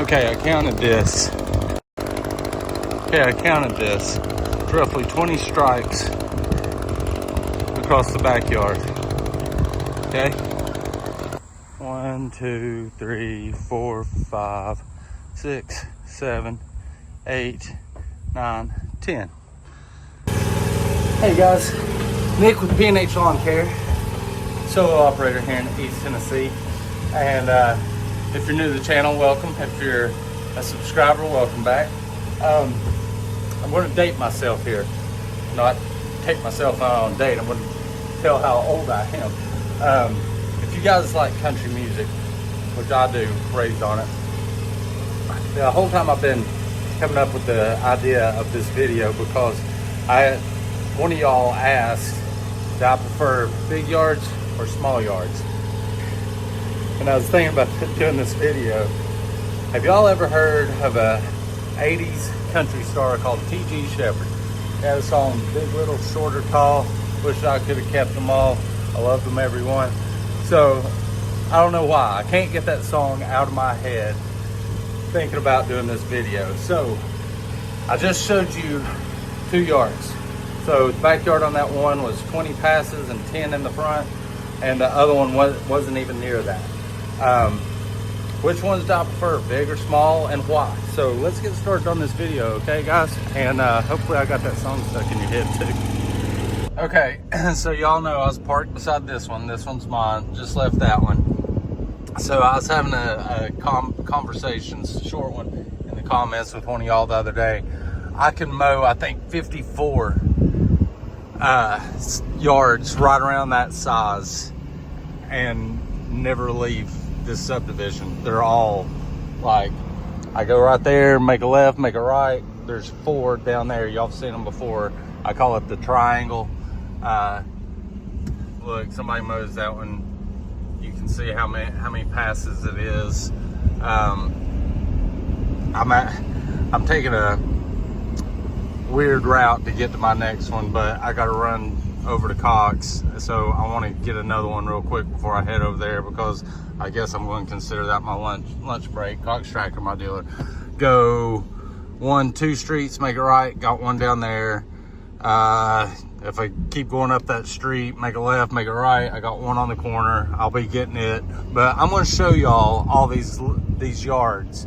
Okay, I counted this. It's roughly 20 strikes across the backyard. Okay? 1, 2, 3, 4, 5, 6, 7, 8, 9, 10. Hey guys, Nick with P&H Lawn Care, solo operator here in East Tennessee. And if you're new to the channel, welcome. If you're a subscriber, welcome back. I'm going to date myself here, not take myself out on a date. I'm going to tell how old I am. If you guys like country music, which I do, raised on it, the whole time I've been coming up with the idea of this video because one of y'all asked, do I prefer big yards or small yards? And I was thinking about doing this video. Have y'all ever heard of a 80s country star called T.G. Sheppard? He had a song, Big Little Shorter Tall. Wish I could have kept them all. I loved them every one. So I don't know why. I can't get that song out of my head thinking about doing this video. So I just showed you 2 yards. So the backyard on that one was 20 passes and 10 in the front, and the other one wasn't even near that. Which ones do I prefer, big or small, and why? So let's get started on this video, okay guys? And hopefully I got that song stuck in your head too. Okay, so y'all know I was parked beside this one. This one's mine, just left that one. So I was having a conversation, short one, in the comments with one of y'all the other day. I can mow, I think, 54 yards right around that size and never leave this subdivision. They're all like, I go right there, make a left, make a right. There's 4 down there. Y'all have seen them before. I call it the triangle. Look, somebody mows that one. You can see how many passes it is. I'm taking a weird route to get to my next one, but I got to run over to Cox, so I want to get another one real quick before I head over there, because I guess I'm going to consider that my lunch break. Cox Tractor, my dealer. Go 2 streets, make a right, got one down there. If I keep going up that street, make a left, make a right, I got one on the corner. I'll be getting it, but I'm going to show y'all all these yards.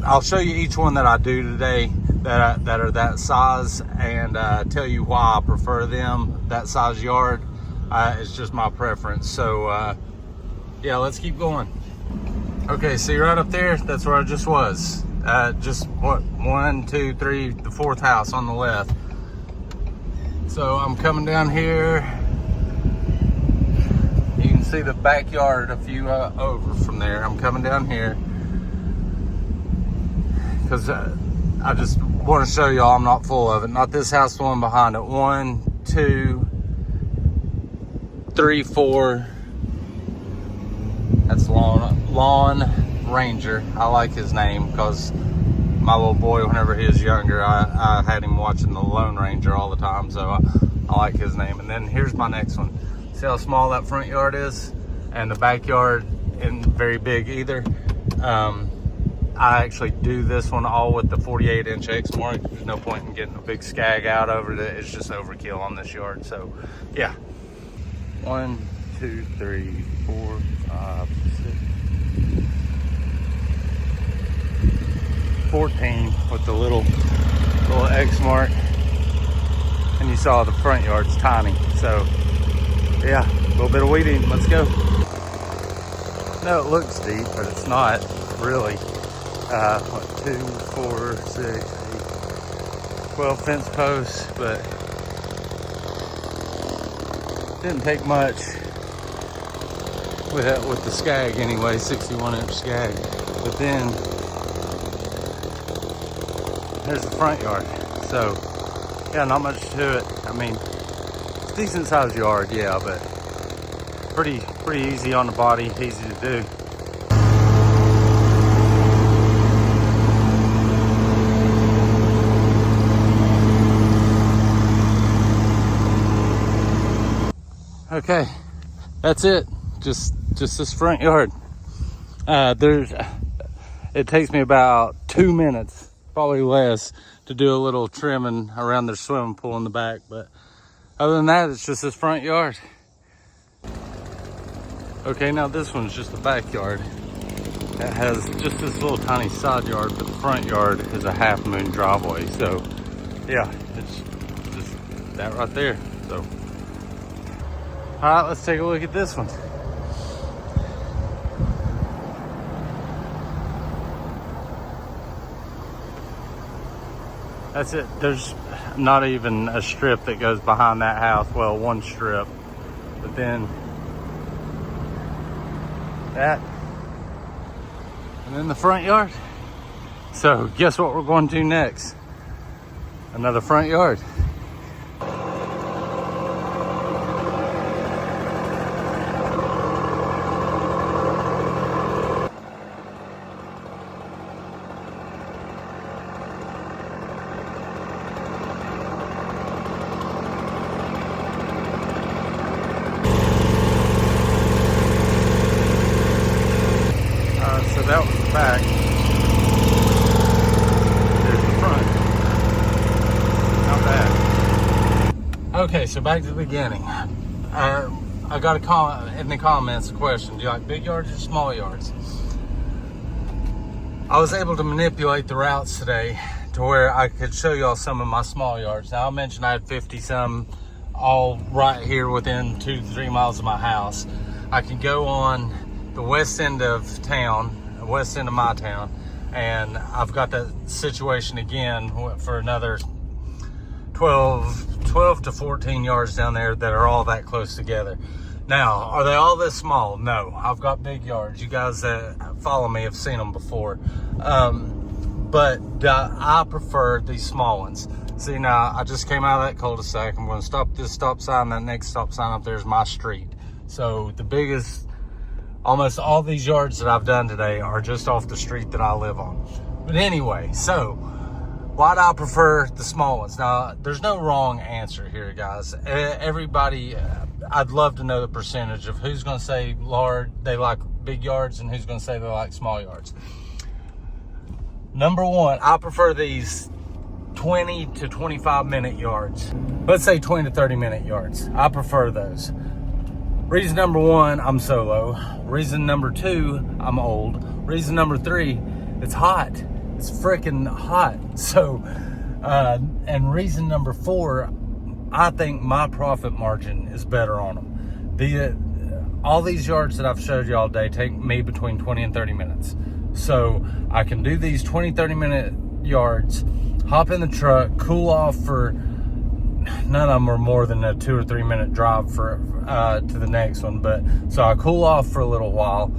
I'll show you each one that I do today that are that size, and tell you why I prefer them, that size yard. It's just my preference. So yeah, let's keep going. Okay, see right up there, that's where I just was. Just what, 1, 2, 3, the 4th house on the left. So I'm coming down here. You can see the backyard a few over from there. I'm coming down here because I just want to show y'all I'm not full of it. Not this house, the one behind it. 1, 2, 3, 4. That's Lawn Ranger. I like his name because my little boy, whenever he was younger, I had him watching the Lone Ranger all the time, so I like his name. And then here's my next one. See how small that front yard is? And the backyard isn't very big either. I actually do this one all with the 48-inch Exmark. There's no point in getting a big Skag out over it. It's just overkill on this yard. So yeah, 1, 2, 3, 4, 5, 6, 14 with the little Exmark. And you saw the front yard's tiny. So yeah, a little bit of weed eating. Let's go. No, it looks deep, but it's not really. 2, 4, 6, 8, 12 fence posts, but didn't take much with the Skag anyway, 61-inch Skag. But then there's the front yard. So yeah, not much to it. I mean, it's a decent sized yard, yeah, but pretty easy on the body, easy to do. Okay, that's it. Just this front yard. It takes me about 2 minutes, probably less, to do a little trimming around their swimming pool in the back. But other than that, it's just this front yard. Okay, now this one's just the backyard. It has just this little tiny side yard, but the front yard is a half moon driveway. So yeah, it's just that right there. So all right, let's take a look at this one. That's it. There's not even a strip that goes behind that house. Well, one strip, but then that, and then the front yard. So guess what we're going to next? Another front yard. So that was the back. There's the front. Not bad. Okay, so back to the beginning. I got a comment in the comments, a question: do you like big yards or small yards? I was able to manipulate the routes today to where I could show y'all some of my small yards. Now I mentioned I had 50 some all right here within 2 to 3 miles of my house. I can go on the west end of town, west end of my town, and I've got that situation again for another 12 to 14 yards down there that are all that close together. Now, are they all this small? No, I've got big yards. You guys that follow me have seen them before. But I prefer these small ones. See, now I just came out of that cul-de-sac. I'm going to stop this stop sign. That next stop sign up there is my street. So the biggest, almost all these yards that I've done today are just off the street that I live on. But anyway, so why do I prefer the small ones? Now, there's no wrong answer here, guys. Everybody, I'd love to know the percentage of who's going to say they like big yards and who's going to say they like small yards. Number one, I prefer these 20 to 25 minute yards. Let's say 20 to 30 minute yards. I prefer those. Reason number one, I'm solo. Reason number two, I'm old. Reason number three, it's hot. It's freaking hot. So, and reason number four, I think my profit margin is better on them. All these yards that I've showed you all day take me between 20 and 30 minutes. So I can do these 20, 30 minute yards, hop in the truck, cool off for, none of them are more than a 2 or 3 minute drive for to the next one. But so I cool off for a little while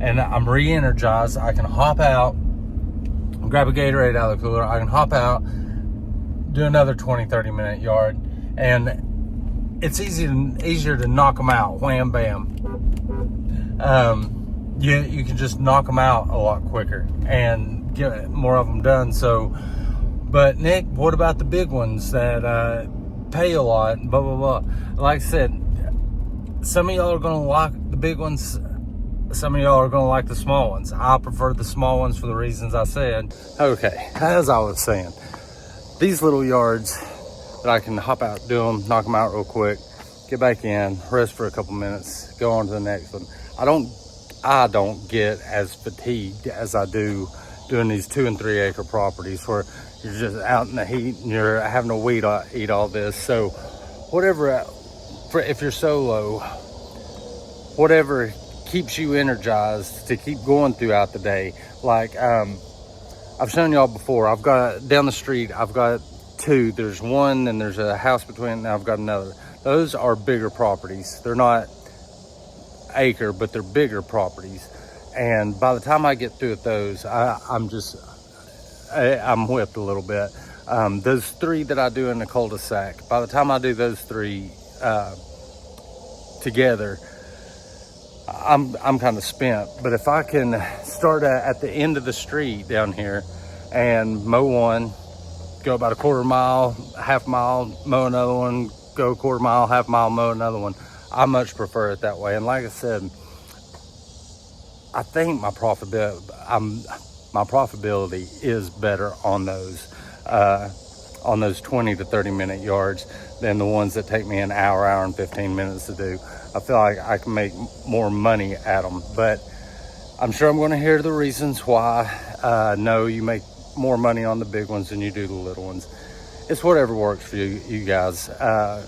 and I'm re-energized. I can hop out, grab a Gatorade out of the cooler. I can hop out, do another 20, 30 minute yard, and it's easier to knock them out. Wham, bam. You can just knock them out a lot quicker and get more of them done. So, but Nick, what about the big ones that pay a lot, blah, blah, blah. Like I said, some of y'all are going to like the big ones. Some of y'all are going to like the small ones. I prefer the small ones for the reasons I said. Okay, as I was saying, these little yards that I can hop out, do them, knock them out real quick, get back in, rest for a couple minutes, go on to the next one. I don't get as fatigued as I do doing these 2 and 3 acre properties where you're just out in the heat and you're having to eat all this. So whatever, if you're solo, whatever keeps you energized to keep going throughout the day. Like I've shown y'all before, I've got down the street, I've got 2. There's one and there's a house between, and I've got another. Those are bigger properties. They're not acre, but they're bigger properties. And by the time I get through with those, I'm whipped a little bit. Those 3 that I do in the cul-de-sac, by the time I do those 3 together, I'm kind of spent. But if I can start at the end of the street down here and mow one, go about a quarter mile, half mile, mow another one, go a quarter mile, half mile, mow another one, I much prefer it that way. And like I said, I think my profitability is better on those 20 to 30 minute yards than the ones that take me an hour and 15 minutes to do. I feel like I can make more money at them, but I'm sure I'm going to hear the reasons why. No, you make more money on the big ones than you do the little ones. It's whatever works for you guys.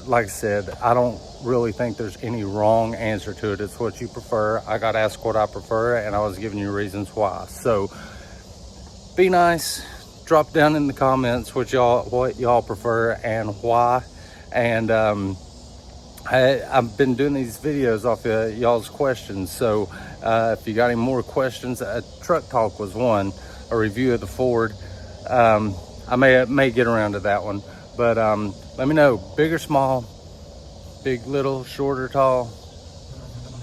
Like I said, I don't really think there's any wrong answer to it. It's what you prefer. I got asked what I prefer, and I was giving you reasons why. So be nice. Drop down in the comments what y'all prefer and why. And I've been doing these videos off of y'all's questions. So if you got any more questions, Truck Talk was one, a review of the Ford. I may get around to that one, but let me know, big or small, big, little, short or tall.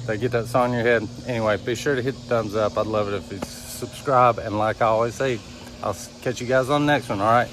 Did I get that song in your head? Anyway, be sure to hit the thumbs up. I'd love it if you subscribe, and like I always say, I'll catch you guys on the next one. All right.